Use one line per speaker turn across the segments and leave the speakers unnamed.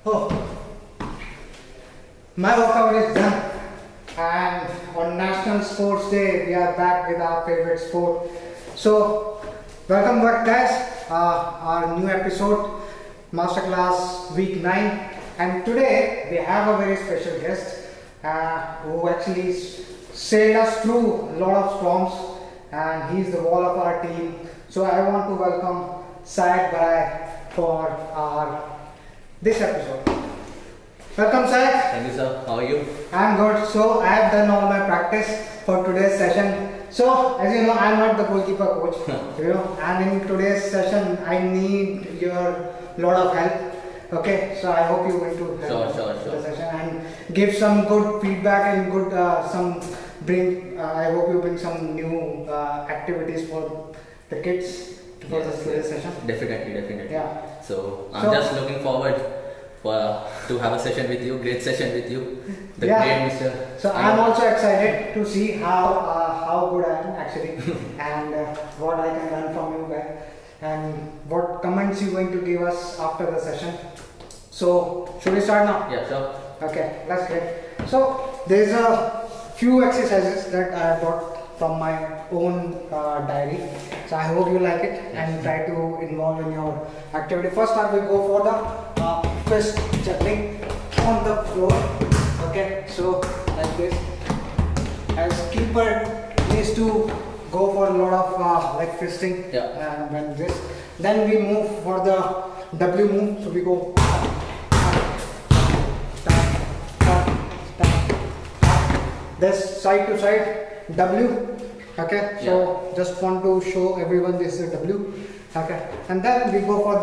Oh, my workout is done, and on National Sports Day, we are back with our favorite sport. So, welcome back, guys. Our new episode, Masterclass Week 9, and today we have a very special guest who actually sailed us through a lot of storms, and he's the wall of our team. So, I want to welcome Sayak Barai for this episode. Welcome, Sayak.
Thank you, sir. How are you?
I'm good. So I have done all my practice for today's session. So as you know, I'm not the goalkeeper coach. And in today's session, I need your lot of help. Okay, so I hope you're going to help the session and give some good feedback and good I hope you bring some new activities for the kids for today's session.
Definitely.
Yeah.
So I'm just looking forward to have a session with you, great session with you, great Mr.
So I'm also excited to see how good I am actually, and what I can learn from you guys, and what comments you're going to give us after the session. So should we start now?
Yeah, sure.
Okay, that's great. So there's a few exercises that I brought from my own diary. So I hope you like it and try to involve in your activity. First, I will go for the fist juggling on the floor. Okay, so like this. As keeper needs to go for a lot of like fisting. When this. Then we move for the W move. So we go this side to side W. Okay, so just want to show everyone this is a W. Okay, and then we go for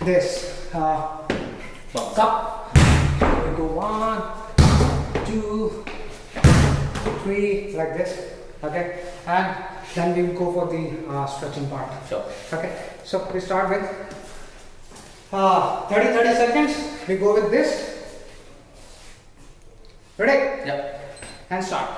this cup. We go 1, 2, 3 like this. Okay, and then we go for the stretching part.
Sure.
Okay, so we start with 30 seconds. We go with this. Ready?
Yeah.
And start.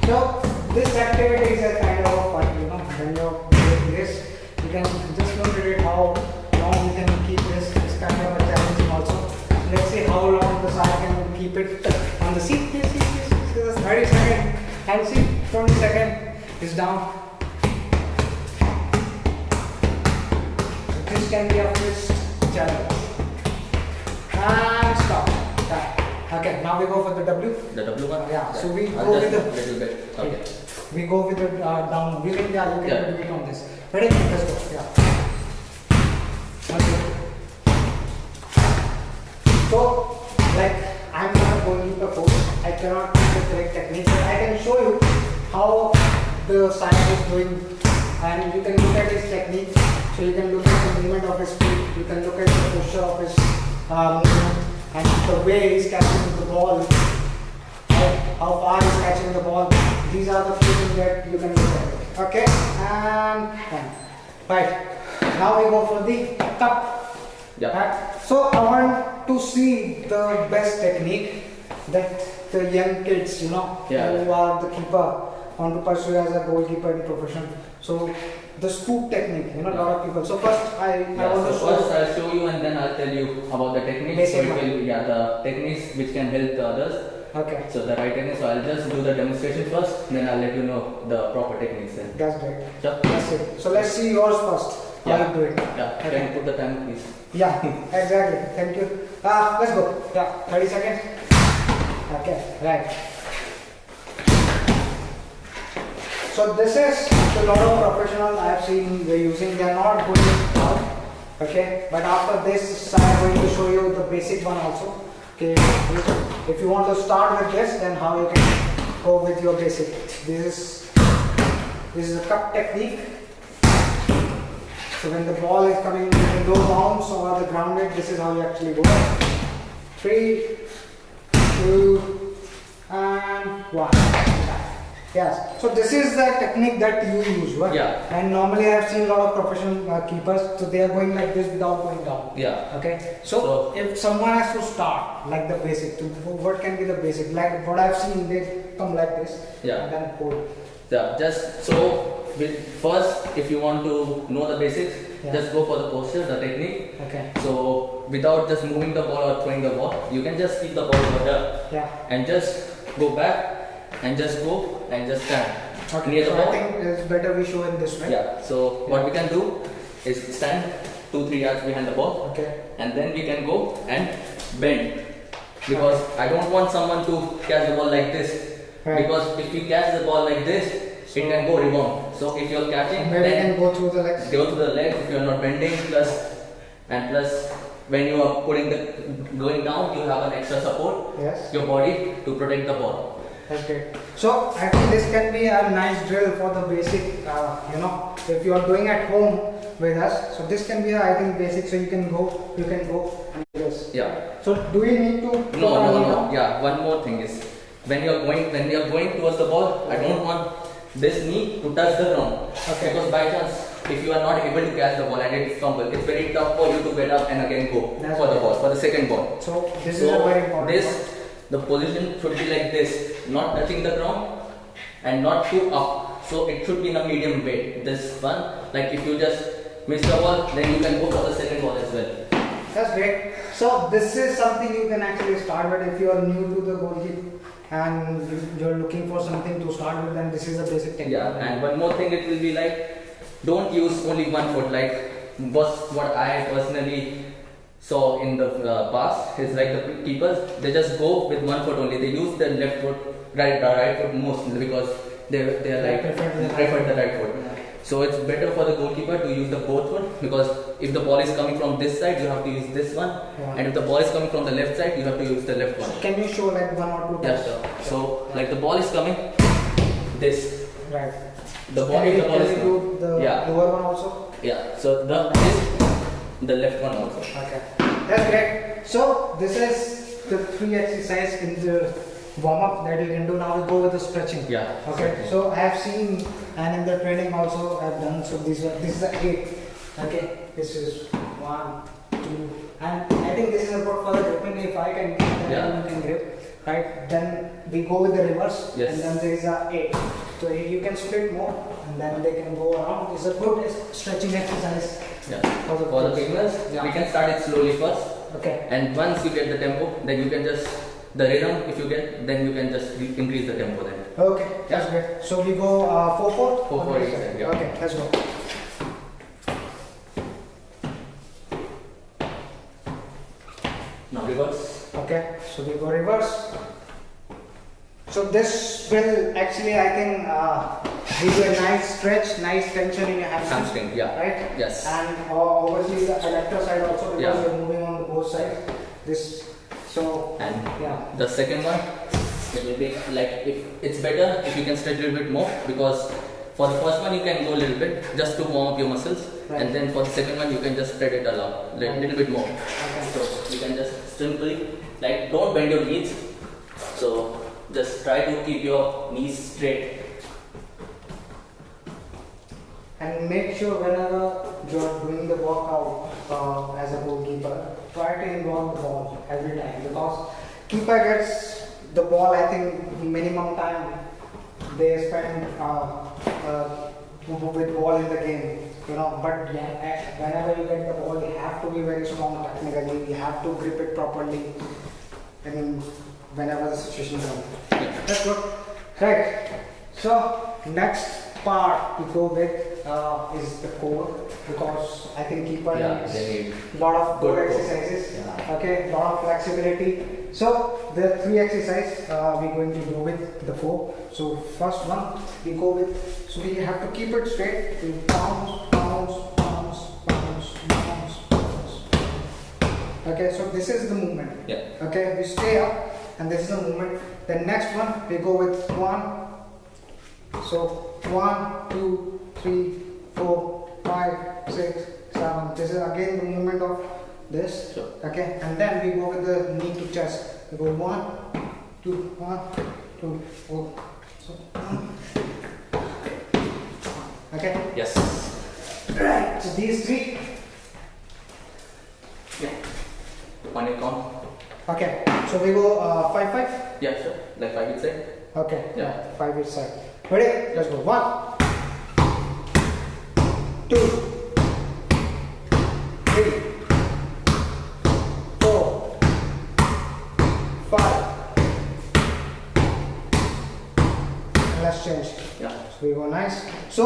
So this activity is a kind of fun, when you're doing this, you can just look at it how long you can keep this. It's kind of a challenging also. Let's see how long the side can keep it on the seat. This is 30 seconds, and see 20 seconds is down. So this can be a fist challenge. And stop. Okay, now we go for the W.
The W one?
Yeah, so we
I'll
go with
just
the
little bit. Okay.
We go with the down wheeling. Yeah, you can do it on this. Ready? Let's go. Yeah. Okay. So, like, I'm not a goalkeeper coach. I cannot teach the correct technique, but I can show you how the Sayak is doing, and you can look at his technique. So you can look at the movement of his feet. You can look at the posture of his movement. And the way he's catching the ball, how far he's catching the ball, these are the few things that you can look at. Okay, and right. Now we go for the cup.
Yeah.
Right. So I want to see the best technique that the young kids, who are the keeper, want to pursue as a goalkeeper in profession. So the scoop technique, a lot of people. So first I want to
first I'll show you and then I'll tell you about the techniques. So the techniques which can help the others.
Okay.
So the right technique. So I'll just do the demonstration first, then I'll let you know the proper techniques then.
That's great.
Sure.
That's it. So let's see yours first. How you do it.
Yeah.
Okay.
Can you put the time, please?
Yeah. Exactly. Thank you. Let's go. Yeah. 30 seconds. Okay. Right. So this is a lot of professionals I have seen they're using. They are not going out. Okay. But after this, I'm going to show you the basic one also. Okay. If you want to start with this, then how you can go with your basic. This is a cup technique. So when the ball is coming in the low bounce or the grounded, this is how you actually go. 3, 2, and 1. Yes. So this is the technique that you use, right?
Yeah.
And normally I have seen a lot of professional keepers, so they are going like this without going down.
Yeah.
Okay. So if someone has to start like the basic, what can be the basic? Like what I've seen, they come like this.
Yeah.
And then hold.
Yeah, just so first, if you want to know the basics, just go for the posture, the technique.
Okay.
So without just moving the ball or throwing the ball, you can just keep the ball over here.
Yeah.
And just go back and just go and just stand near the
so
ball.
I think it's better we show in this way.
Yeah. So what we can do is stand 2-3 yards behind the ball.
Okay.
And then we can go and bend, because I don't want someone to catch the ball like this.
Right.
Because if you catch the ball like this, it can go rebound. So if you're catching,
Maybe
then
can go through the legs.
go to the legs. If you're not bending, plus when you are going down, you have an extra support.
Yes.
Your body to protect the ball.
That's great. So I think this can be a nice drill for the basic. If you are doing at home with us, so this can be I think basic. So you can go and do this.
Yeah.
So do we need to?
No. Yeah. One more thing is when you are going towards the ball, I don't want this knee to touch the ground.
Okay.
Because by chance, if you are not able to catch the ball and it's fumble, it's very tough for you to get up and again go for the ball, for the second ball.
So this is a very important.
The position should be like this, not touching the ground and not too up. So it should be in a medium weight. This one, like if you just miss the ball, then you can go for the second ball as well.
That's great. So this is something you can actually start with if you are new to the goalkeeper and you're looking for something to start with. Then this is a basic technique.
Yeah, and one more thing, it will be like, don't use only one foot. Like what I personally saw in the past is like the keepers, they just go with one foot only. They use the left foot, the right foot mostly because they are like prefer the right foot.
Yeah.
So it's better for the goalkeeper to use the both foot, because if the ball is coming from this side, you have to use this one, and if the ball is coming from the left side, you have to use the left one.
Can you show like one or two?
Yes, sir. So like the ball is coming, this.
Right.
The ball is coming.
Do the lower one also?
Yeah. So the left one also.
Okay. That's great. So this is the 3 exercises in the warm up that you can do. Now we go with the stretching.
Yeah.
Okay. So I have seen, and in the training also I've done. So this is a 8. Okay. This is 1, 2, and I think this is about for the gripping. If I can, then you can grip. Right. Then we go with the reverse.
Yes.
And then there is a 8. So you can split more, and then they can go around. It's a good stretching exercise.
Yeah. For the beginners, we can start it slowly first.
Okay.
And once you get the tempo, then you can just the rhythm. If you get, then you can just increase the tempo. Then.
Okay. That's great. So we go 4-4.
4-4 each side. Yeah.
Okay. Let's go.
Now reverse.
Okay. So we go reverse. So this will actually, I think, give you a nice stretch, nice tension in your hamstring.
Yeah.
Right?
Yes.
And obviously the electro side also, because you're moving on both sides. This. So.
And
yeah.
the second one, it will be like, if it's better if you can stretch a little bit more, because for the first one you can go a little bit just to warm up your muscles, and then for the second one you can just spread it a little bit more.
Okay.
So you can just simply, like, don't bend your knees. So just try to keep your knees straight.
And make sure whenever you're doing the workout as a goalkeeper, try to involve the ball every time, because keeper gets the ball, I think minimum time they spend with ball in the game, but whenever you get the ball, you have to be very strong technically, you have to grip it properly, and whenever the situation comes. That's good. Right. So next part we go with is the core, because I think keeper needs
they need
a lot of core
good core.
exercises.
Yeah.
Okay, lot of flexibility. So the 3 exercises we're going to do with the 4. So first one we go with, so we have to keep it straight. We bounce, bounce, bounce, bounce, bounce, bounce. Okay, so this is the movement.
Yeah.
Okay, we stay up, and this is the movement. The next one we go with 1. So 1, 2, 3, 4, 5, 6, 7. This is again the movement of this.
Sure.
Okay, and then we go with the knee to chest. We go 1, 2, 1, 2, 4. So 1. Okay.
Yes.
Right. So these 3.
Yeah. One you count.
Okay. So we go 5, 5.
Yeah, sure. Like 5 each side.
Okay.
Yeah.
5 each side. Ready? Let's go. 1, 2, 3, 4, 5. Let's change.
Yeah.
So we go nice. So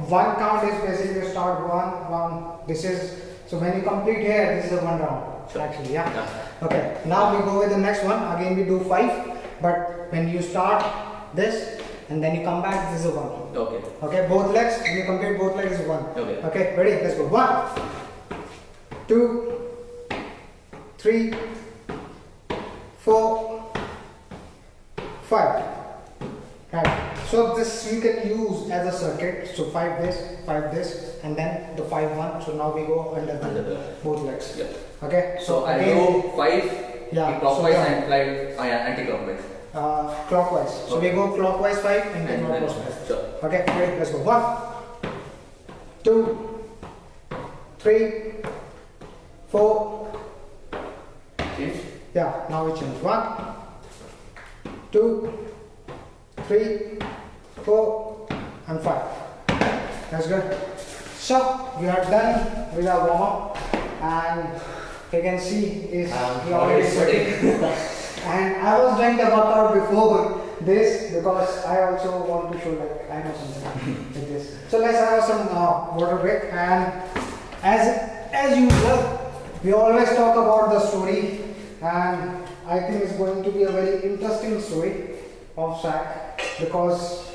one count is basically start one. This is so when you complete here, this is a 1 round.
Sure.
Actually, yeah.
Yeah.
Okay. Now we go with the next one. Again, we do 5. But when you start this and then you come back, this is a 1.
Okay.
Okay. Both legs. When you complete both legs, is 1.
Okay.
Okay. Ready? Let's go. 1, 2, 3, 4, 5. Right. So this you can use as a circuit. So 5 this, and then the 5-1. So now we go under the both legs.
Yeah.
Okay.
So I
again,
do 5
Yeah,
clockwise
so yeah.
and like anti-clockwise.
Clockwise. So
Okay.
we go clockwise 5 and then
And then
clockwise 5.
sure.
Okay. Ready? Let's go. 1, 2, 3, 4.
Change.
Yeah. Now we change. 1, 2, 3, 4, and 5. That's good. So we are done with our warm up, and you can see is we are already sweating. And I was doing the workout before this because I also want to show like I know something like this. So let's have some water break, and as usual we always talk about the story, and I think it's going to be a very interesting story of Sayak, because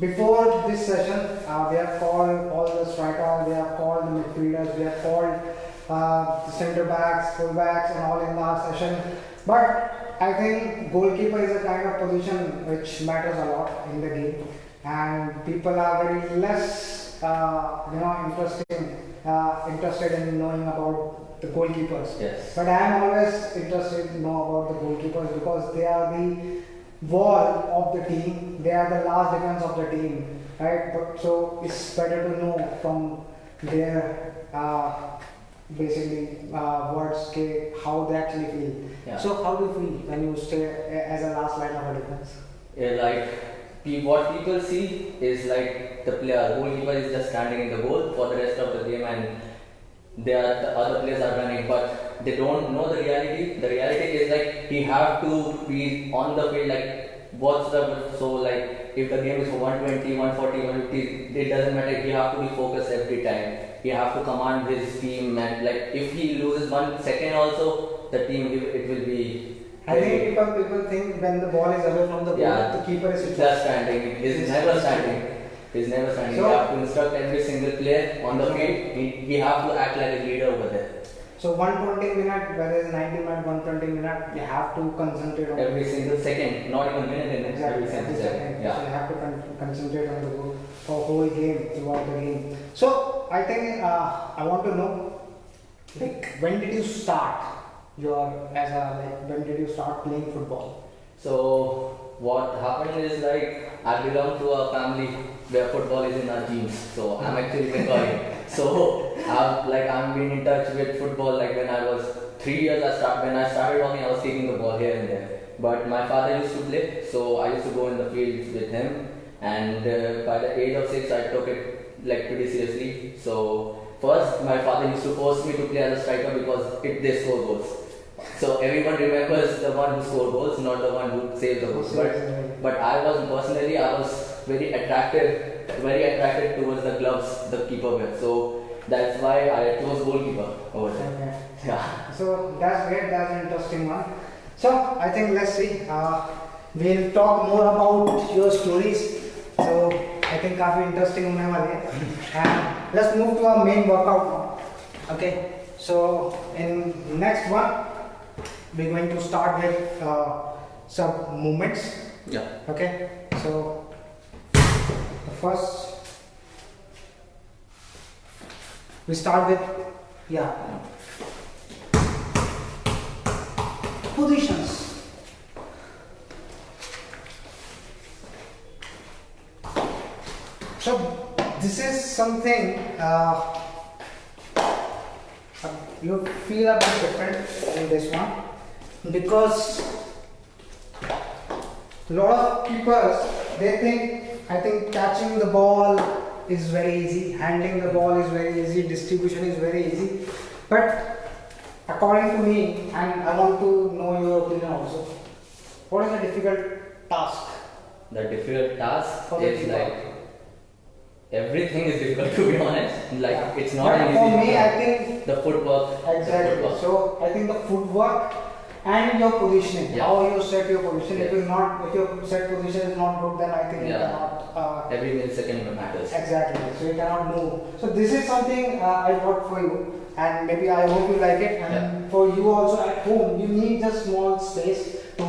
before this session we have called all the strikers, we have called the midfielders, we have called the centre backs, full backs and all in the session. But I think goalkeeper is a kind of position which matters a lot in the game, and people are very less interested in knowing about the goalkeepers.
Yes.
But I am always interested to know about the goalkeepers because they are the wall of the team, they are the last defense of the team, right? But so it's better to know from their basically words how they actually feel.
Yeah.
So how do you feel when you stay as a last line of a defense?
Yeah, like what people see is like the goalkeeper is just standing in the goal for the rest of the game, and the other players are running, but they don't know the reality. The reality is like he have to be on the field, like what's the so like if the game is for 120, 140, 150, it doesn't matter. He have to be focused every time. He have to command his team, and like if he loses 1 second also, the team it will be.
I think people think when the ball is away from the goal,
Yeah,
the keeper is
just standing. He's never standing. He's never standing.
So,
you have to instruct every single player on the field. We have to act like a leader over there.
So 120 minute, whether it's 90 minute, 120 minute, you have to concentrate on
Every single second, not even minute in it.
Exactly,
Every single second.
So
Yeah.
you have to concentrate on the goal for whole game, throughout the game. So I think I want to know, like, when did you start when did you start playing football?
So what happened is like I belong to a family where football is in our genes. So I'm actually Bengali. So I'm been in touch with football like when I was 3 years. When I started walking, I was taking the ball here and there. But my father used to play, so I used to go in the field with him. And by the age of 6, I took it like pretty seriously. So first, my father used to force me to play as a striker because they score goals. So everyone remembers the one who scored goals, not the one who saved the goals. But I was very attracted towards the gloves the keeper wears. So that's why I chose goalkeeper over there.
Okay.
Yeah.
So that's great. That's an interesting one. So I think let's see. We'll talk more about your stories. So I think काफी interesting होने वाले हैं. And let's move to our main workout now. Okay. So in next one, we're going to start with some movements.
Yeah.
Okay. So the first we start with positions. So this is something you feel a bit different in this one because A lot of keepers, I think catching the ball is very easy, handling the ball is very easy, distribution is very easy. But according to me, and I want to know your opinion also, what is the difficult task?
The difficult task
For the
is
keeper.
like everything is difficult to be honest. Like
Yeah.
it's not
But
an easy.
for me,
job.
I think
the footwork.
exactly.
The footwork.
So I think the footwork and your positioning,
Yeah.
how you set your position.
Yes.
If your set position is not good, then I think you
Yeah.
cannot.
Every millisecond matters.
Exactly. So you cannot move. So this is something I bought for you, and maybe I hope you like it. And for you also at home, you need just small space to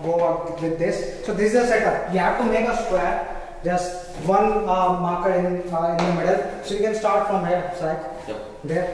go up with this. So this is the setup. You have to make a square, just one marker in the middle. So you can start from here, side.
Yep.
There.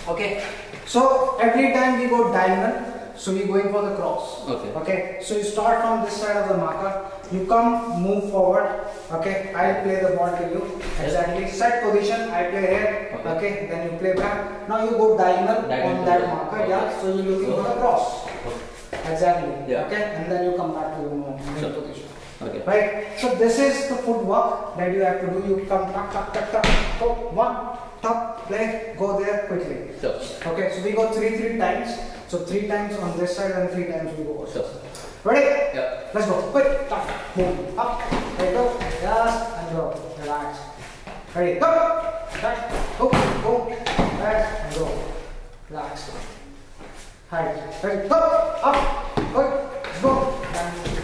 Okay. So every time we go diagonal, so we going for the cross.
Okay.
Okay. So you start from this side of the marker. You come, move forward. Okay. I play the ball to you. Exactly. Set position. I play here. Okay. Then you play back. Now you go diagonal on that marker.
Okay.
Yeah. So you're looking for the cross.
Okay.
Exactly.
Yeah.
Okay. And then you come back to your main
Sure.
position.
Okay.
Right. So this is the footwork that you have to do. You come, tuck, tuck, tuck, tuck. Go one, tuck, play, go there quickly.
Sure.
Okay. So we go three times. So 3 times on this side and 3 times we go.
Sure.
Ready?
Yeah.
Let's go. Quick, tuck, move, up, there you go. Yes, and go. Relax. Ready? Go. Back. Go. Go. Back and go. Relax. Height. Ready? Go. Up. Quick. Let's go. And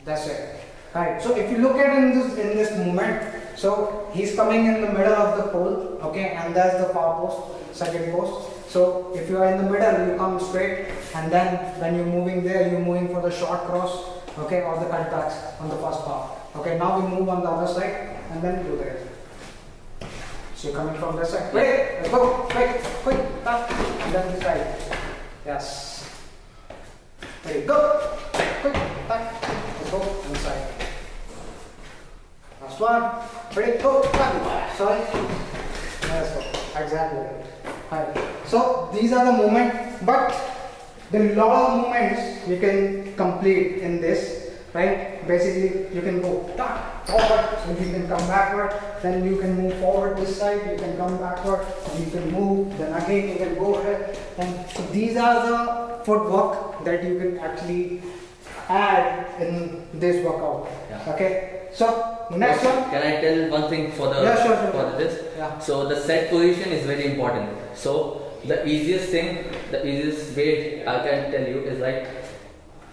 that's it. Right. So if you look at in this movement, so he's coming in the middle of the pole, okay, and that's the far post, second post. So if you are in the middle, you come straight, and then when you're moving there, you're moving for the short cross, okay, or the cutbacks on the first part. Okay. Now we move on the other side, and then do there. So you're coming from this side. Ready? Let's go. Quick, quick, tap, and then this side. Yes. Ready? Go. Quick, tap. Let's go on the side. Last one. Ready? Go. Tap. Sorry. Let's go. Exactly. Right. So these are the movements, but there are a lot of movements you can complete in this, right? Basically, you can go forward, and you can come backward, then you can move forward this side, you can come backward, and you can move, then again you can go ahead. And so these are the footwork that you can actually add in this workout.
Yeah.
Okay. So next one.
Can I tell one thing for the
Yeah, sure.
for this?
Yeah.
So the set position is very important. So the easiest way I can tell you is like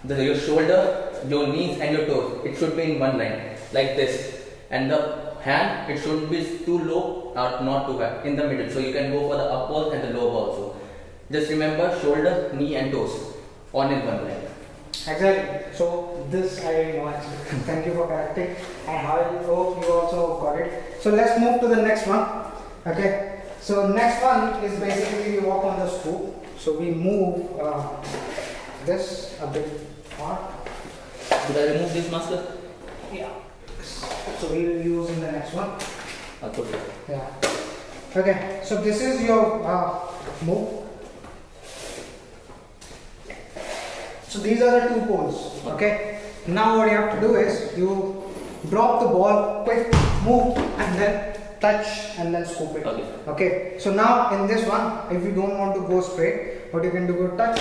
your shoulder, your knees and your toes. It should be in one line like this, and the hand it shouldn't be too low or not too high, in the middle. So you can go for the up balls and the low balls also. Just remember shoulder, knee and toes on in one line.
Exactly. So this I know actually. Thank you for correcting, and I hope you also got it. So let's move to the next one. Okay. So next one is basically we walk on the scoop. So we move this a bit far.
Did I remove this masker?
Yeah. So we will use in the next one.
I'll put it.
Yeah. Okay. So this is your move. So these are the 2 poles. Okay. Now what you have to do is you drop the ball, quick move, and then touch and then scoop it.
Okay.
Okay. So now in this one, if you don't want to go straight, what you can do is touch,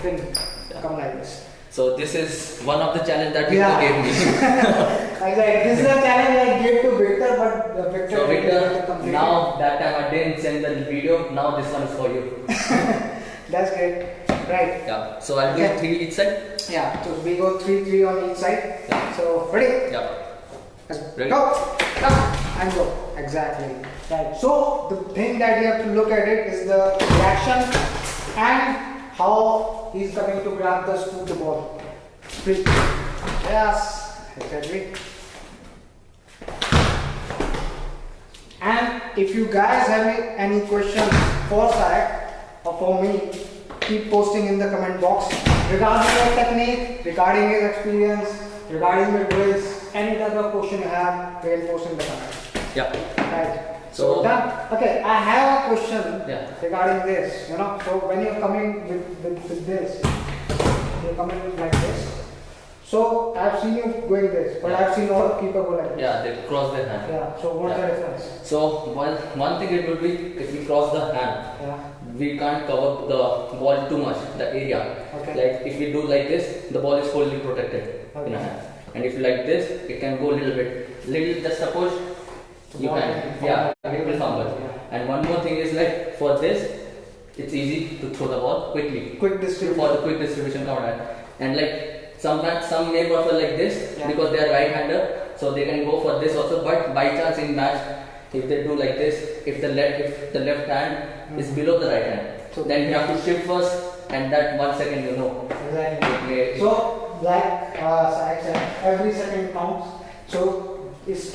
then come like this.
So this is one of the challenge that Victor gave me.
Exactly. This is a challenge I gave to Victor, but Victor.
So
didn't
Victor,
complete it.
now that time I didn't send the video. Now this one is for you.
That's great. Right.
Yeah. So I'll do 3 each side.
Yeah. So we go 3 on each side.
Yeah.
So ready?
Yeah.
Let's
Ready?
go. And go. Exactly. Right. So the thing that you have to look at it is the reaction and how he's coming to grab the scoop the ball. Free. Yes. Exactly. And if you guys have any questions for Sayak or for me, keep posting in the comment box regarding your technique, regarding his experience, regarding the drills, any other question you have, we'll post in the comments.
Yeah.
Right.
So
done. Okay, I have a question
Yeah.
regarding this. So when you're coming with this, you're coming like this. So I've seen you going this, but I've seen all keeper go like this.
Yeah, they cross their hand.
Yeah. So what's the difference?
So one thing it will be, if we cross the hand, we can't cover the ball too much, the area.
Okay.
Like if we do like this, the ball is fully protected in a hand. And if you like this, it can go a little bit. Just suppose you can, it will fumble. And one more thing is like for this, it's easy to throw the ball quickly.
Quick distribution.
For the quick distribution counter. And like some may prefer like this because they are right-hander, so they can go for this also. But by chance in match, if they do like this, if the left hand is below the right hand, so then you have to shift first, and that 1 second
Exactly. So like Sayak said, every second counts. So it's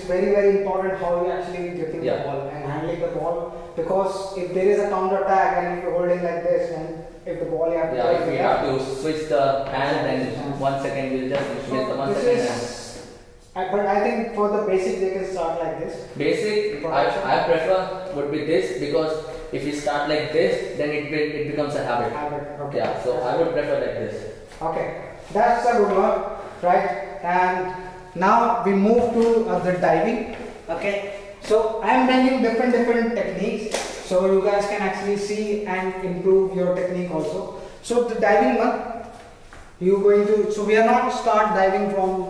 very very important how you actually gripping the ball and handling the ball, because if there is a counter attack and if you're holding like this, and if the ball you have to
if we have to switch the hand, then 1 second we'll just miss the 1 second hand.
But I think for the basic they can start like this.
Basic, I prefer would be this, because if you start like this, then it becomes a habit.
Okay.
Yeah, so I would prefer like this.
Okay, that's a good one, right? And now we move to the diving. Okay, so I am bringing different techniques, so you guys can actually see and improve your technique also. So the diving one, you're going to. So we are not start diving from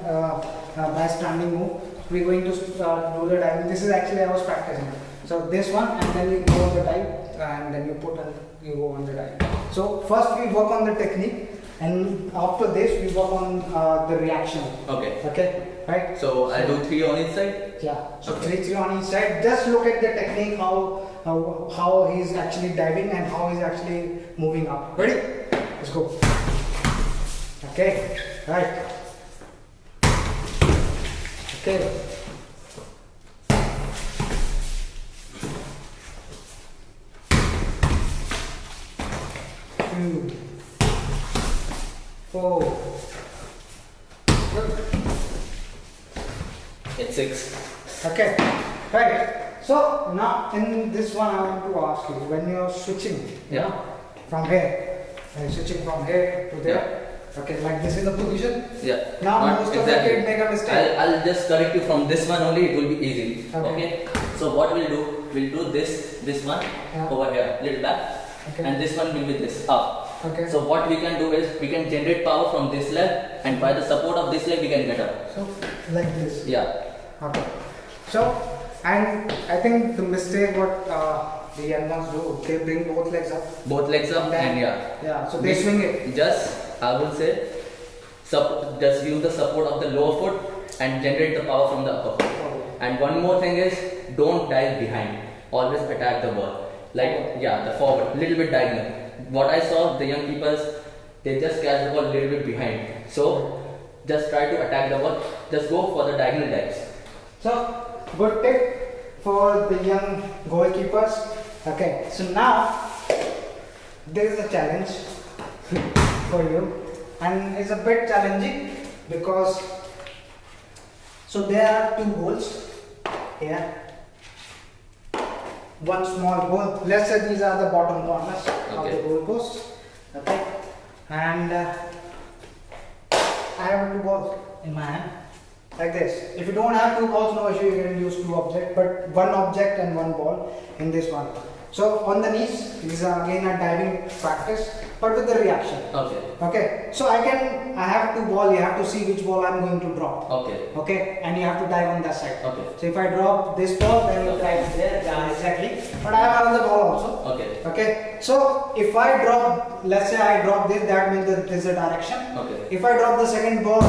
by standing move. We're going to do the diving. This is actually I was practicing. So this one, and then you go on the dive, and then you go on the dive. So first we work on the technique, and after this we work on the reaction. Okay, right?
So I do 3 on each side.
Yeah. So 3 on each side. Just look at the technique, how he's actually diving and how he's actually moving up. Ready? Let's go. Okay. Right. Okay. 2, 4.
It's 6.
Okay, right. So now in this one I want to ask you, when you're switching, from here, switching from here to there. Okay, like this is the position.
Yeah.
Now most of the kids make a mistake.
I'll just correct you from this one only. It will be easy. Okay. So what we'll do this one over here, little back, and this one will be this up.
Okay.
So what we can do is we can generate power from this leg, and by the support of this leg we can get up.
So like this.
Yeah.
Okay. So, and I think the mistake what the young ones do, they bring both legs up.
Both legs up, and
yeah. So they swing it.
I would say, just use the support of the lower foot and generate the power from the upper foot. And one more thing is, don't dive behind. Always attack the ball. Like the forward, little bit diagonal. What I saw, the young keepers, they just catch the ball a little bit behind. So just try to attack the ball. Just go for the diagonal dives.
So good tip for the young goalkeepers. Okay. So now there is a challenge for you, and it's a bit challenging because there are 2 holes here. One small hole. Let's say these are the bottom corners of the goal post. Okay, and I have 2 balls in my hand like this. If you don't have 2 balls, no issue. You can use 2 objects, but 1 object and 1 ball in this one. So on the knees, these are again a diving practice, but with the reaction. Okay. So I have 2 balls. You have to see which ball I'm going to drop. Okay. And you have to dive on that side. So if I drop this ball, then you dive there. Yeah, exactly. But I have another ball also. Okay. So if I drop, let's say I drop this, that means that this is the direction. If I drop the second ball,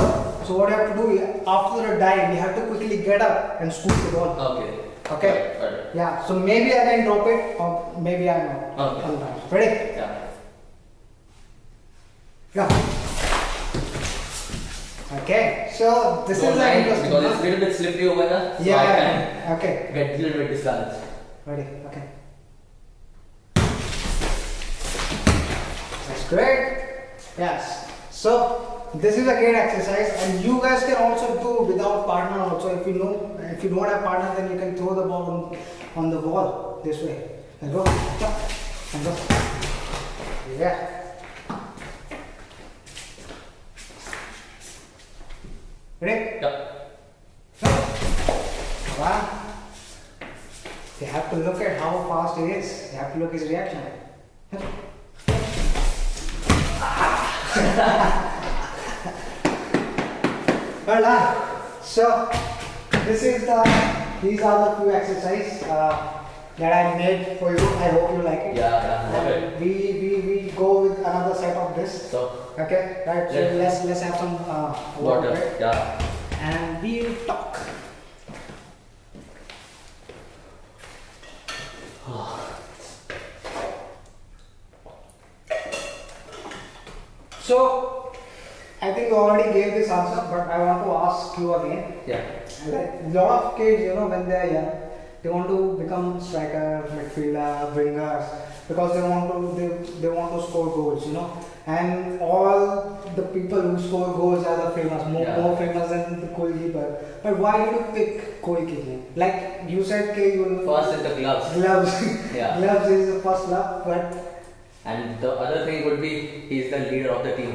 so what you have to do after the dive, you have to quickly get up and scoop the ball. Okay.
Right.
Yeah. So maybe I can drop it, or maybe I'm not. Sometimes. Ready? Yeah. Okay. So this is interesting.
Because it's a little bit slippery over here. So I can get a little bit disbalanced.
Ready? Okay. That's great. Yes. So this is a great exercise, and you guys can also do without partner also. If you don't have partner, then you can throw the ball on the wall this way. And go. And go. Yeah. Ready?
Yep.
One. You have to look at how fast he is. You have to look at his reaction. Well done. So these are the few exercises that I made for you. I hope you like it.
Yeah, love it.
We go with another set of this.
So,
Okay, right. So let's have some
water.
Okay?
Yeah.
And we'll talk. So, I think you already gave this answer, but I want to ask you again.
Yeah.
Like, lot of kids, when they are young, they want to become striker, midfielder, wingers, because they want to score goals, And all the people who score goals are the famous, more famous than the goalkeeper. But why did you pick goalkeeping? Like you said, you
First is the gloves.
Gloves.
Yeah.
Gloves is the first love, but.
And the other thing would be he's the leader of the team.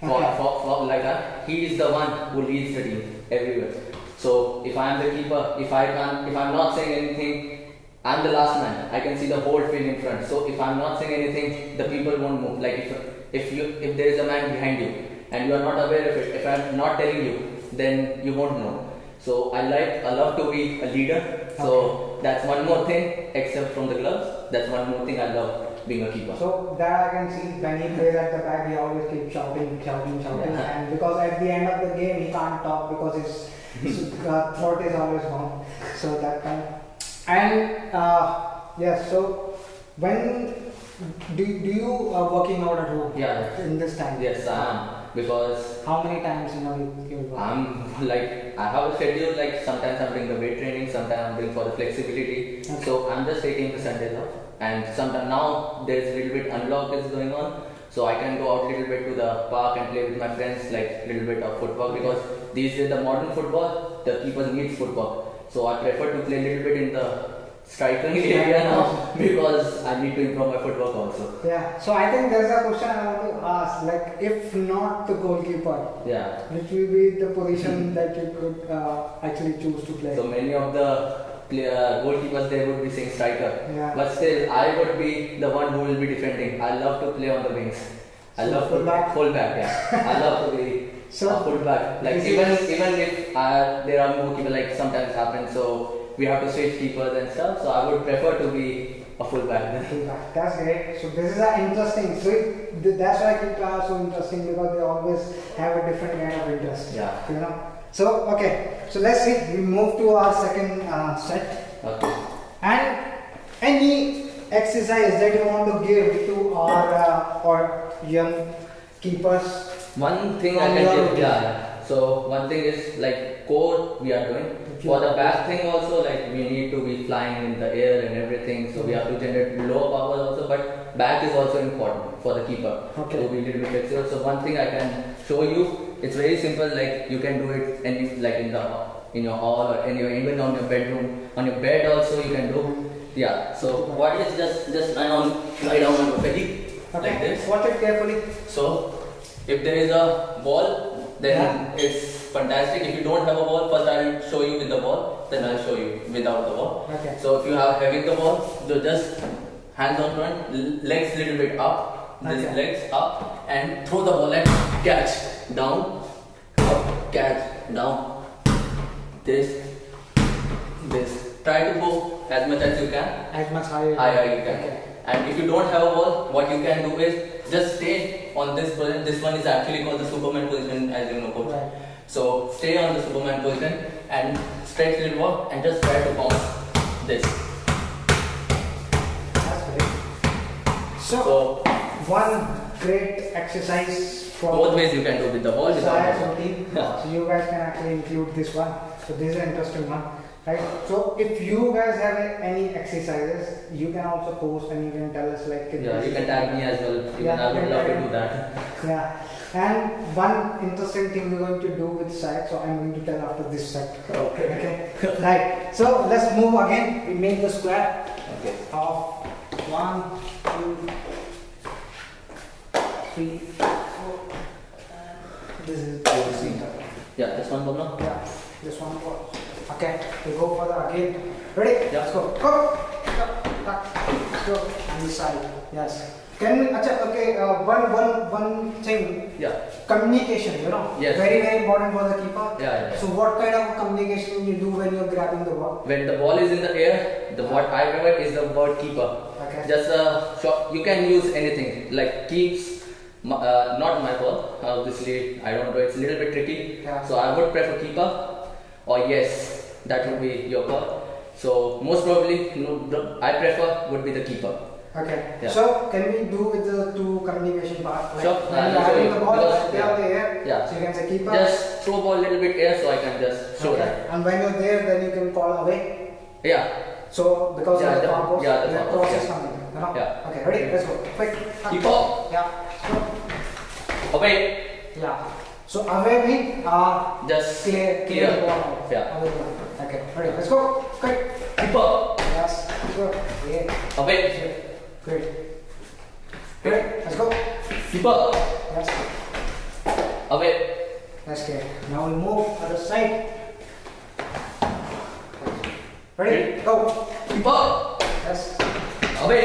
Okay.
For he is the one who leads the team everywhere. So if I am the keeper, if I'm not saying anything, I'm the last man. I can see the whole field in front. So if I'm not saying anything, the people won't move. Like if there is a man behind you and you are not aware of it, if I'm not telling you, then you won't know. So I love to be a leader. So that's one more thing, except from the gloves. That's one more thing I love. Being a keeper.
So that I can see when he plays at the back, he always keeps shouting,
Yeah.
and because at the end of the game he can't talk because his throat is always gone. So that kind. And yes. So when do you working out at home?
Yeah.
In this time.
Yes, I am, because
how many times you
I'm like, I have a schedule, like sometimes I'm doing the weight training, sometimes I'm doing for the flexibility.
Okay.
So I'm just taking the Sundays off. And sometimes now there's a little bit unlock is going on, so I can go out a little bit to the park and play with my friends, like a little bit of football, because these days the modern football, the keepers needs football. So I prefer to play a little bit in the striking area now because I need to improve my footwork also.
Yeah. So I think there's a question I want to ask, like if not the goalkeeper,
Yeah.
which will be the position that you could actually choose to play?
So many of the goalkeepers they would be saying striker,
Yeah.
but still I would be the one who will be defending. I love to play on the wings. I
So
love
fullback?
to fullback. Yeah, I love to be
So
a fullback. Like even if there are more keepers, like sometimes happen, so we have to switch keepers and stuff. So I would prefer to be a fullback.
Fullback. That's great. So this is interesting. So that's why keepers are so interesting, because they always have a different kind of interest.
Yeah.
So okay. So let's see. We move to our second set.
Okay.
And any exercise that you want to give to our young keepers?
One thing I can give, yeah. So one thing is like core we are doing. For the back thing also, like we need to be flying in the air and everything. So we have to generate low powers also, but back is also important for the keeper.
Okay.
To be a little bit flexible. So one thing I can show you, it's very simple. Like you can do it like in your hall or even on your bedroom, on your bed also you can do. Yeah. So what is just lie down on your belly like this.
Watch it carefully.
So if there is a ball, then it's fantastic. If you don't have a ball, first I will show you with the ball, then I'll show you without the ball.
Okay.
So if you have having the ball, so just hands on front, legs little bit up, this legs up, and throw the ball and catch down, up, catch down, this. Try to go as much as you can.
As much higher.
Higher you can.
Okay.
And if you don't have a ball, what you can do is just stay on this position. This one is actually called the Superman position, as you know, coach.
Right.
So stay on the Superman position and stretch little more and just try to bounce this.
That's great. So one great exercise for
Both ways you can do with the ball, without the
Sayak's
ball.
routine. So you guys can actually include this one. So this is an interesting one. Right. So if you guys have any exercises, you can also post and you can tell us like.
Yeah, you can tag me as well. Even I would love to do that.
Yeah. And one interesting thing we're going to do with Sayak, so I'm going to tell after this set. Okay. Right. So let's move again. We make the square
Okay.
of 1, 2, 3, 4. This is
Yeah, this one ball now.
Yeah, this one ball. Okay, we go for the again. Ready?
Yeah.
Let's go. Go. Let's go. And this side. Yes. Can we? Okay. One thing.
Yeah.
Communication. You know.
Yes.
Very important for the keeper.
Yeah.
So what kind of communication you do when you're grabbing the ball?
When the ball is in the air, what I prefer is the word keeper.
Okay.
Just short. You can use anything like keeps. Not my ball. Obviously, I don't know. It's a little bit tricky.
Yeah.
So I would prefer keeper. Or yes, that would be your call. So most probably, I prefer would be the keeper.
Okay.
Yeah.
So can we do with the two communication part? Like
Sure.
when you're having the ball,
Because,
they are there.
Yeah.
So you can say keeper.
Just throw ball a little bit air so I can just show that.
And when you're there, then you can call away.
Yeah.
So because
Yeah,
of the
the-
far post,
yeah, the
the
far
cross
post,
is
yeah.
coming. You know?
Yeah.
Okay, ready? Let's go. Quick.
Keeper.
Yeah.
Away.
Yeah. So away means
Just
clear the ball out.
Yeah.
Away ball. Okay, ready? Let's go. Quick.
Keeper.
Yes. Good. Yeah.
Away.
Great. Great. Let's go.
Keeper.
Yes.
Away.
That's good. Now we move other side. Ready? Go.
Keeper.
Yes.
Away.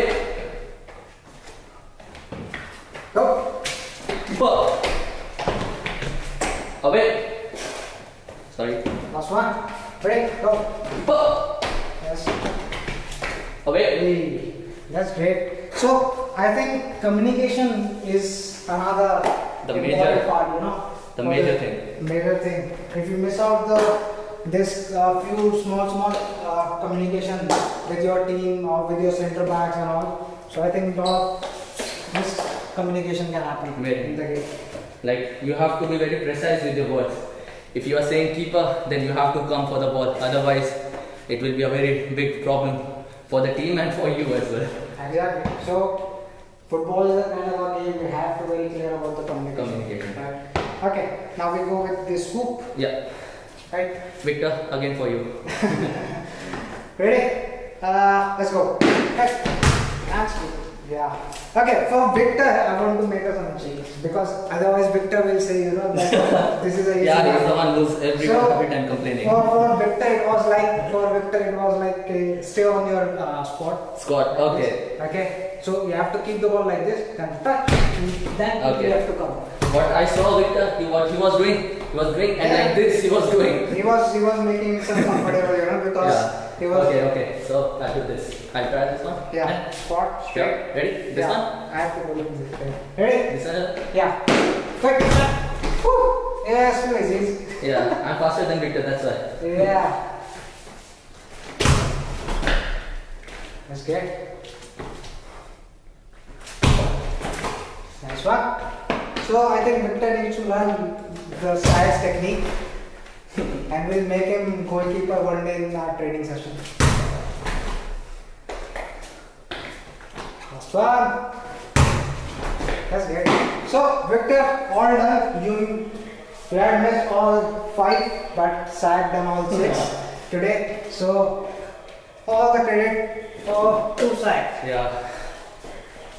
Go.
Keeper. Away. Sorry.
Last one. Ready? Go.
Keeper.
Yes.
Away.
Hey, that's great. So I think communication is another
The
important
major-
part, you know.
the
for
major thing.
Major thing. If you miss out this few small communication with your team or with your center backs and all, so I think lot of miscommunication can happen
Maybe.
in the game.
Like you have to be very precise with your words. If you are saying keeper, then you have to come for the ball. Otherwise, it will be a very big problem for the team and for you as well.
Exactly. So football is a kind of a game we have to be very clear about the communication. Right. Okay. Now we go with this hoop.
Yeah.
Right.
Victor, again for you.
Ready? Let's go. Okay. That's good. Yeah. Okay, for Victor, I want to make some change because otherwise Victor will say, that this is a easy
Yeah, he's
game.
the one who's every time complaining.
For Victor, it was like stay on your spot.
Scott, okay.
Okay. So you have to keep the ball like this, then touch, then
Okay.
you have to come.
What I saw Victor, what he was doing, and like this he was doing.
He was making himself comfortable, because
Yeah.
he was.
Okay. So I'll do this. I'll try this one.
Yeah.
And
Spot straight.
yeah. Ready? This
Yeah,
one?
I have to go with this way. Ready?
This one?
Yeah. Quick. Woo. Yes, too easy.
Yeah, I'm faster than Victor, that's why.
Yeah. That's good. Nice one. So I think Victor needs to learn the Sayak's technique and we'll make him goalkeeper one day in our training session. Last one. That's great. So Victor, all done. You had missed all 5 but Sayak done all 6 today. So all the credit for to Sayak.
Yeah.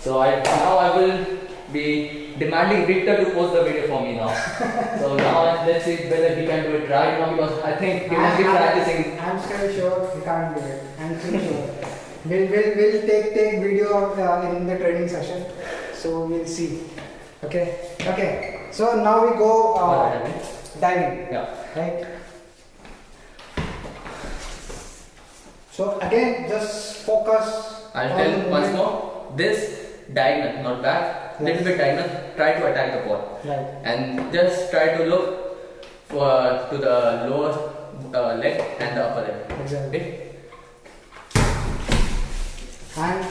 So now I will be demanding Victor to post the video for me now. So now let's see whether he can do it right now because I think he must be practicing.
I'm still sure he can't do it. I'm still sure. We'll take video in the training session. So we'll see. Okay. So now we go diving.
Yeah.
Right. So again, just focus.
I'll
on
tell
the
once
movement.
more. This diagonal, not back, little bit diagonal. Try to attack the ball.
Right.
And just try to look to the lower leg and the upper leg.
Exactly.
Okay?
And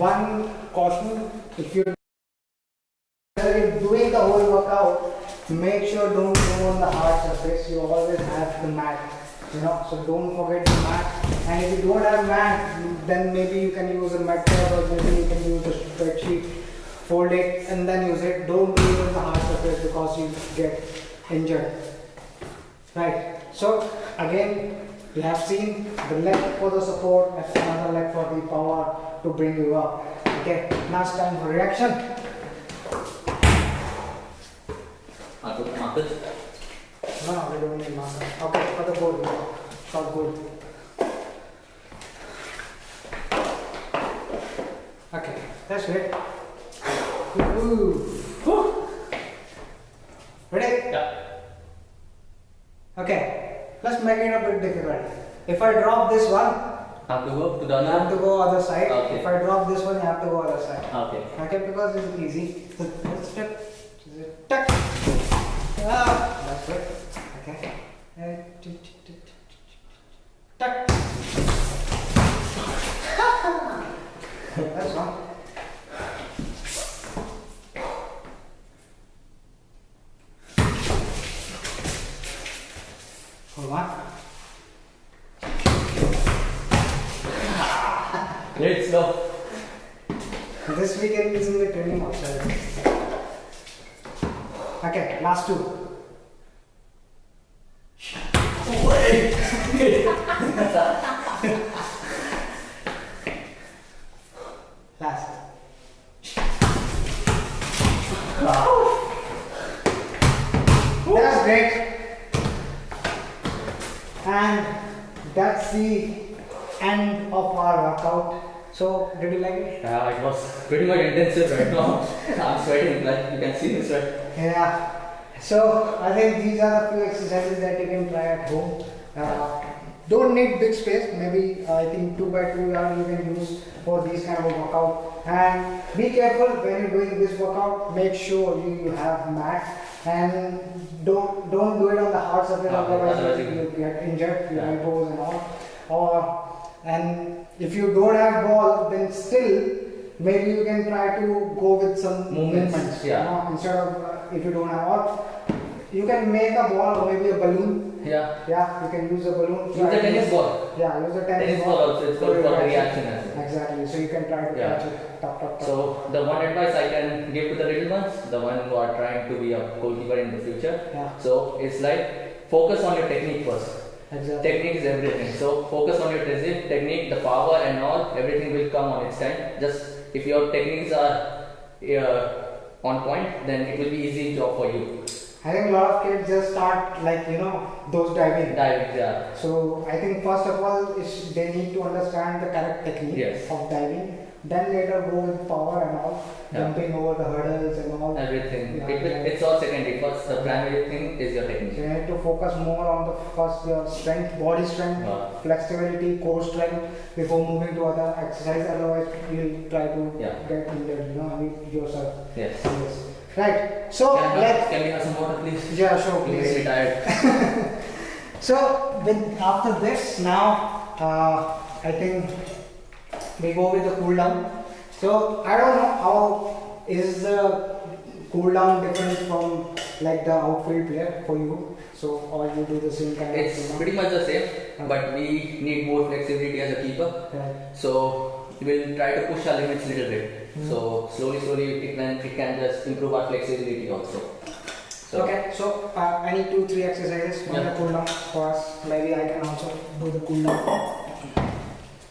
one caution: if you're doing the whole workout, make sure don't go on the hard surface. You always have the mat. So don't forget the mat. And if you don't have mat, then maybe you can use a method or maybe you can use a spreadsheet, fold it and then use it. Don't do it on the hard surface because you get injured. Right. So again, we have seen the leg for the support and another leg for the power to bring you up. Okay. Now it's time for reaction.
I'll put the markers.
No, we don't need marker. Okay, for the goal. Shot goal. Okay, that's great. Woo. Ready?
Yeah.
Okay, let's make it a bit difficult. If I drop this one,
Have to go to the
you have
other.
to go other side.
Okay.
If I drop this one, you have to go other side.
Okay.
Okay, because it's easy. Let's step. Tuck. Ah, that's it. Okay. Tuck. That's one. Hold on.
Great slow.
This weekend is in the training outside. Okay, last two. Last. That's great. And that's the end of our workout. So, did you like it?
Yeah, it was pretty much intensive right now. I'm sweating, like you can see me sweat.
Yeah. So, I think these are the few exercises that you can try at home. Don't need big space. Maybe I think 2x2 yard you can use for these kind of workout. And be careful when you're doing this workout. Make sure you have mat and don't do it on the hard surface. Otherwise you get injured, your elbows and all. And if you don't have ball, then still maybe you can try to go with some movements.
Yeah.
You know, instead of if you don't have ball, you can make a ball or maybe a balloon.
Yeah.
Yeah, you can use a balloon.
Use a tennis ball.
Yeah, use a tennis
ball also. It's good for the reaction as well.
Exactly. So you can try to catch it. Top.
So the one advice I can give to the little ones, the one who are trying to be a goalkeeper in the future.
Yeah.
So it's like focus on your technique first.
Exactly.
Technique is everything. So focus on your technique, the power and all. Everything will come on its time. Just if your techniques are on point, then it will be easy job for you.
I think a lot of kids just start like those diving.
Yeah.
So I think first of all they need to understand the correct technique of diving. Then later go with power and all, jumping over the hurdles and all.
Everything.
Yeah,
It's all secondary. First, the primary thing is your technique.
So you need to focus more on the first your strength, body strength, flexibility, core strength before moving to other exercise. Otherwise, you'll try to get injured. Yourself.
Yes.
Right. So
can we have some water, please?
Yeah, sure.
I'm
Please.
really tired.
So after this now, I think we go with the cool down. So I don't know how is the cool down different from like the outfield player for you. So or you do the same kind
It's
of
pretty much the same, but we need more flexibility as a keeper.
Right.
So we'll try to push our limits a little bit. So slowly it can just improve our flexibility also. So
Okay, so I need 2-3 exercises on the cool down for us. Maybe I can also do the cool down.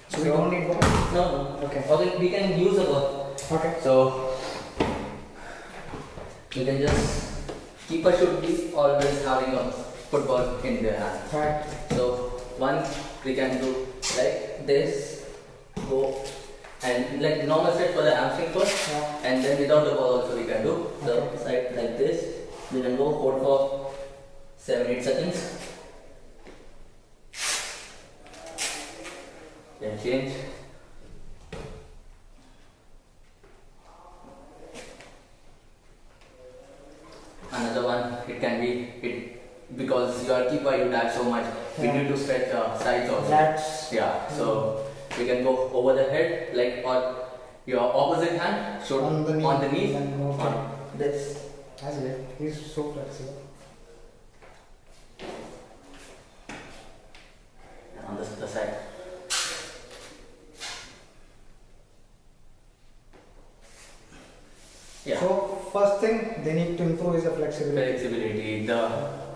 So we don't need ball.
No.
Okay.
Or then we can use a ball.
Okay.
So you can just keeper should be always having a football in their hand.
Right.
So one we can do like this, go and like normal set for the hamstring first, and then without the ball also we can do. So side like this, we can go hold for 7-8 seconds. Then change. Another one, it can be because you are keeper, you dive so much. We need to stretch sides also. So we can go over the head, like or your opposite hand should on the knee, on this.
That's it. He's so flexible.
And on the side. Yeah.
So first thing they need to improve is the flexibility.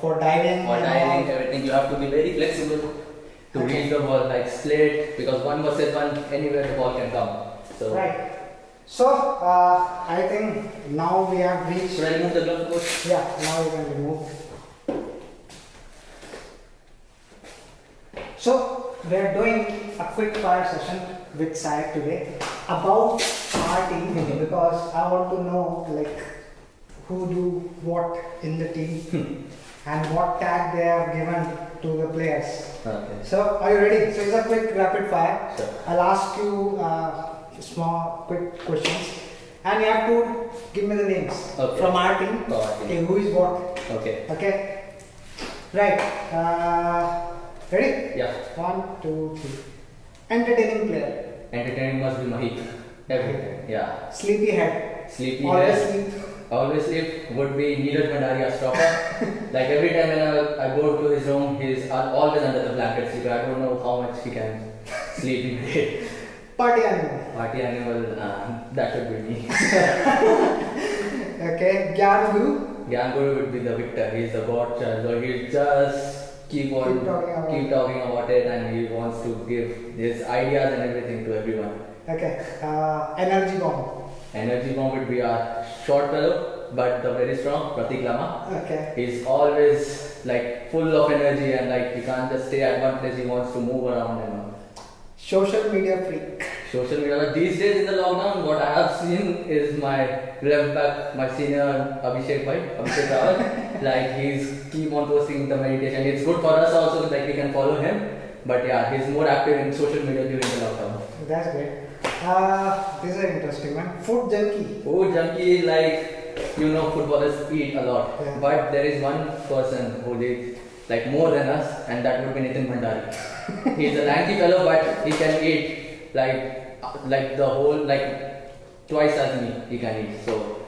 For diving.
Everything you have to be very flexible to reach the ball like straight, because 1 versus 1 anywhere the ball can come. So
right. So I think now we have reached.
Should I remove the glove, coach?
Yeah. Now you can remove. So we are doing a quick fire session with Sayak today about our team because I want to know like who do what in the team and what tag they have given to the players.
Okay.
So are you ready? So it's a quick rapid fire.
Sure.
I'll ask you small quick questions and you have to give me the names from our team. Okay, who is what?
Okay.
Okay. Right. Ready?
Yeah.
1, 2, 3. Entertaining player.
Entertaining must be Mahik. Everything. Yeah.
Sleepy head.
Sleepy
Always
head.
sleep.
Always sleep would be Neeraj Bhandari, a stopper. Like every time when I go to his room, he's always under the blanket sleeping. I don't know how much he can sleep in the day.
Party animal.
Party animal, that should be me.
Okay. Gyan Guru.
Gyan Guru would be the victor. He's the god child. So he'll just keep talking about it, and he wants to give his ideas and everything to everyone.
Okay. Energy bomb.
Energy bomb would be a short fellow, but the very strong Pratik Lama.
Okay.
He's always like full of energy and like he can't just stay at one place. He wants to move around and all.
Social media freak.
Social media. But these days in the lockdown, what I have seen is my left back, my senior Abhishek Rawat. Like he's keep on posting the meditation. It's good for us also. Like we can follow him. But yeah, he's more active in social media during the lockdown.
That's great. This is an interesting one. Food junkie.
Food junkie, like footballers eat a lot.
Yeah.
But there is one person who eats like more than us, and that would be Nitin Bhandari. He's a lanky fellow, but he can eat like the whole twice as me. He can eat. So.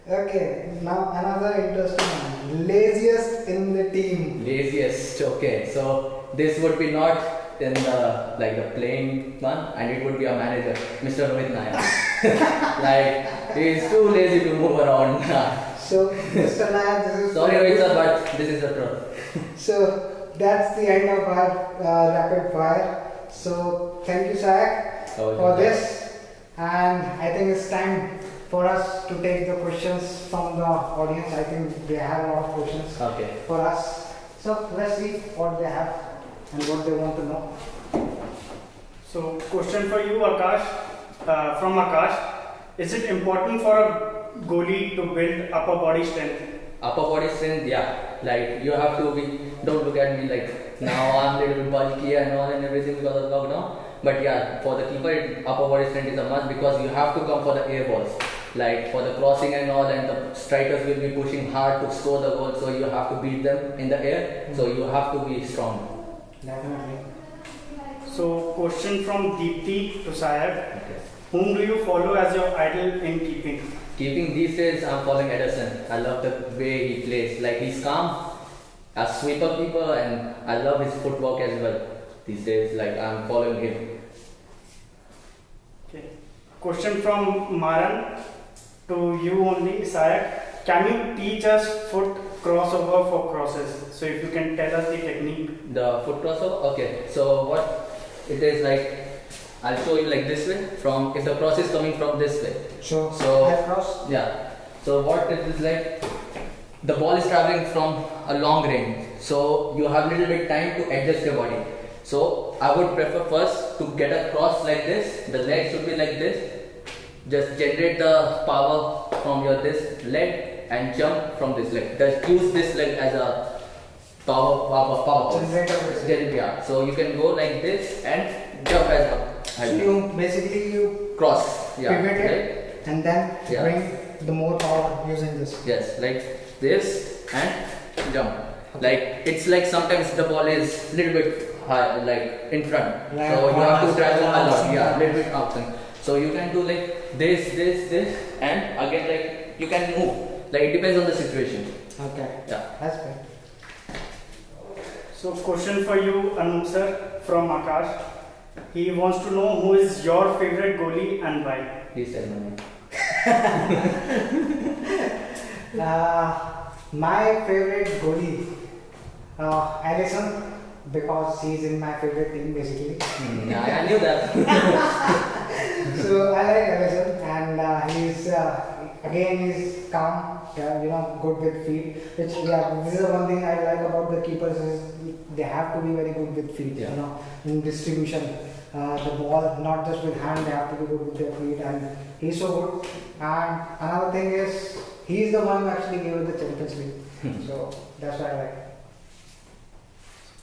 Okay. Now another interesting one. Laziest in the team.
Laziest. Okay. So this would be not in the playing one, and it would be a manager, Mr. Rohit Nair. Like he's too lazy to move around.
So Mr. Nair, this is
sorry Rohit sir, but this is the truth.
So that's the end of our rapid fire. So thank you Sayak for this, and I think it's time for us to take the questions from the audience. I think they have a lot of questions for us. So let's see what they have and what they want to know.
So, question for you, Akash, from Akash. Is it important for a goalie to build upper body strength?
Upper body strength, yeah. Like you have to be. Don't look at me like now I'm a little bit bulky and all and everything because of lockdown. But yeah, for the keeper, upper body strength is a must because you have to come for the air balls. Like for the crossing and all, and the strikers will be pushing hard to score the goal, so you have to beat them in the air. So you have to be strong.
Definitely.
So, question from Deepthi to Sayak.
Okay.
Whom do you follow as your idol in keeping?
Keeping these days, I'm following Ederson. I love the way he plays. Like he's calm, a sweeper keeper, and I love his footwork as well. These days, like I'm following him.
Okay. Question from Maran to you only, Sayak. Can you teach us foot crossover for crosses? So if you can tell us the technique.
The foot crossover? Okay. So what it is like, I'll show you like this way. From if the cross is coming from this way.
So
So
cross.
yeah. So what it is like, the ball is traveling from a long range. So you have little bit time to adjust your body. So I would prefer first to get a cross like this. The leg should be like this. Just generate the power from your this leg and jump from this leg. Just use this leg as a power
Generator.
Yeah. So you can go like this and jump as a
So you basically
cross. Yeah.
pivot it
Like,
and then
Yeah.
bring the more power using this.
yes, like this and jump. Like it's like sometimes the ball is little bit high, like in front.
Like
so you have to travel a lot.
outside.
Yeah, little bit outside. So you can do like this, and again like you can move. Like it depends on the situation.
Okay.
Yeah.
That's good.
So question for you, Anup sir, from Akash. He wants to know who is your favorite goalie and why.
Please tell me.
My favorite goalie, Allison, because he's in my favorite team basically.
Yeah, I knew that.
So I like Allison, and again he's calm, good with feet. Which this is the one thing I like about the keepers is they have to be very good with feet. In distribution, the ball not just with hand, they have to be good with their feet, and he's so good. And another thing is he's the one who actually gave it the Champions League. So that's what I like.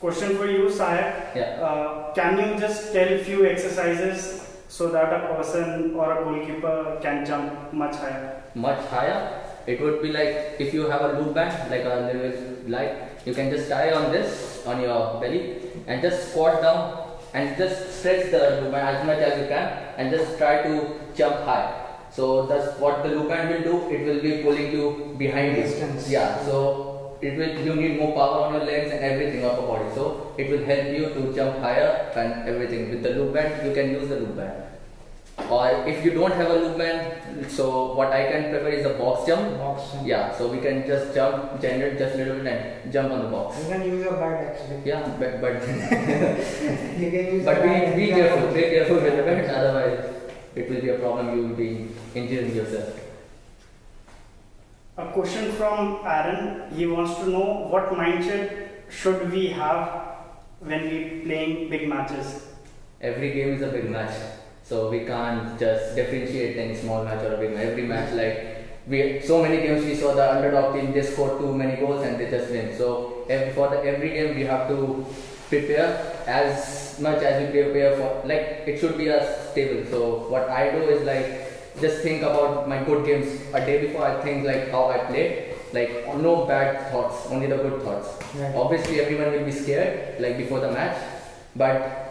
Question for you, Sayak.
Yeah.
Can you just tell few exercises so that a person or a goalkeeper can jump much higher?
Much higher? It would be like if you have a loop band, like a little light, you can just tie on this on your belly and just squat down and just stretch the loop band as much as you can and just try to jump high. So that's what the loop band will do. It will be pulling you behind you. Yeah. So you need more power on your legs and everything of your body. So it will help you to jump higher and everything. With the loop band, you can use the loop band. Or if you don't have a loop band, so what I can prefer is a box jump. Yeah, so we can just jump, generate just a little bit and jump on the box.
You can use your bat actually.
Yeah, but
you can use
but be careful with the bat, otherwise it will be a problem. You will be injuring yourself.
A question from Aaron. He wants to know what mindset should we have when we playing big matches?
Every game is a big match. So we can't just differentiate any small match or a big match. Every match, like so many games we saw the underdog team, they scored too many goals and they just win. So every game we have to prepare as much as we prepare for, like it should be a stable. So what I do is like just think about my good games a day before. I think like how I played, like no bad thoughts, only the good thoughts.
Right.
Obviously everyone will be scared like before the match, but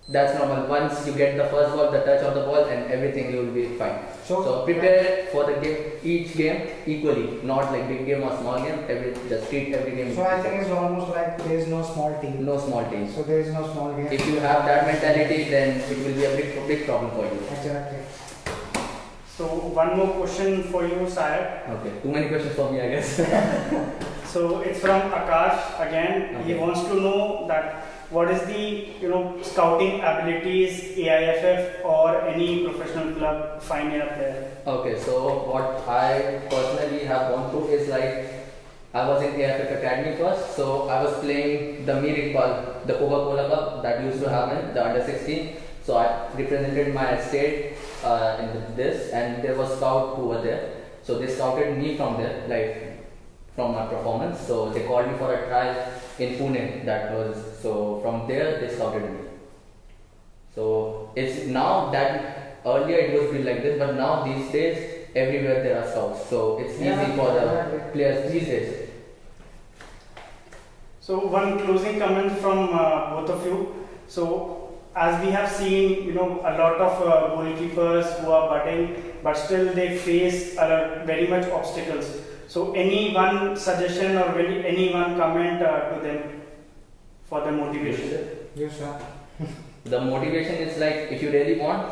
that's normal. Once you get the first ball, the touch of the ball and everything, you will be fine. So prepare for the game, each game equally, not like big game or small game. Just treat every game.
So I think it's almost like there is no small team.
No small team.
So there is no small game.
If you have that mentality, then it will be a big problem for you.
Exactly.
So one more question for you, Sayak.
Okay, too many questions for me, I guess.
So it's from Akash again.
Okay.
He wants to know that what is the scouting abilities AIFF or any professional club find in a player?
Okay, so what I personally have gone through is like I was in AIFF Academy first, so I was playing the Mirik Ball, the Coca-Cola Cup that used to happen, the under 16. So I represented my state in this, and there was scout who were there. So they scouted me from there, like from my performance. So they called me for a trial in Pune. That was so from there they scouted me. So it's now that earlier it was been like this, but now these days everywhere there are scouts. So it's easy for the players these days.
So one closing comment from both of you. So as we have seen, a lot of goalkeepers who are budding, but still they face very much obstacles. So any one suggestion or any one comment to them for the motivation?
Yes, sir.
The motivation is like if you really want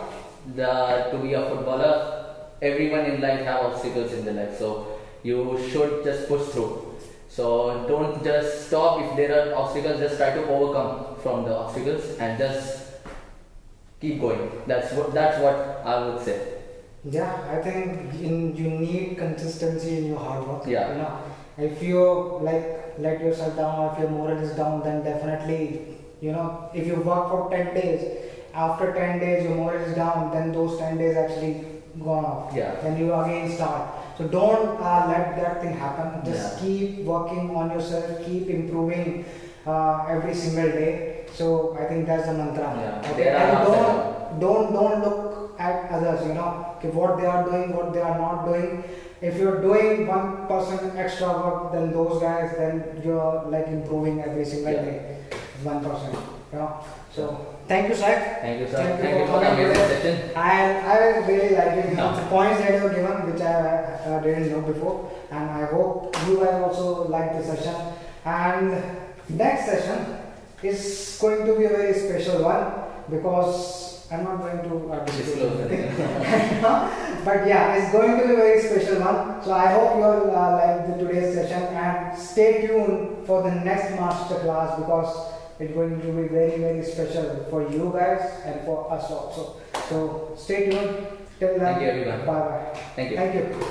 to be a footballer, everyone in life have obstacles in their life. So you should just push through. So don't just stop if there are obstacles. Just try to overcome from the obstacles and just keep going. That's what I would say.
Yeah, I think you need consistency in your hard work.
Yeah.
If you let yourself down or if your morale is down, then definitely, if you work for 10 days, after 10 days your morale is down, then those 10 days actually gone off.
Yeah.
Then you again start. So don't let that thing happen. Just keep working on yourself, keep improving every single day. So I think that's the mantra.
Yeah.
Okay? And don't look at others, what they are doing, what they are not doing. If you're doing 1% extra work than those guys, then you're like improving every single day. 1%. So thank you, Sayak.
Thank you, sir. Thank you for the amazing session.
I really like it. The points that you were given, which I didn't know before, and I hope you guys also like the session. And next session is going to be a very special one because I'm not going to disclose anything. But yeah, it's going to be a very special one. So I hope you all like today's session and stay tuned for the next masterclass because it's going to be very, very special for you guys and for us also. So stay tuned. Till then,
Thank you, everyone.
bye bye.
Thank you.
Thank you.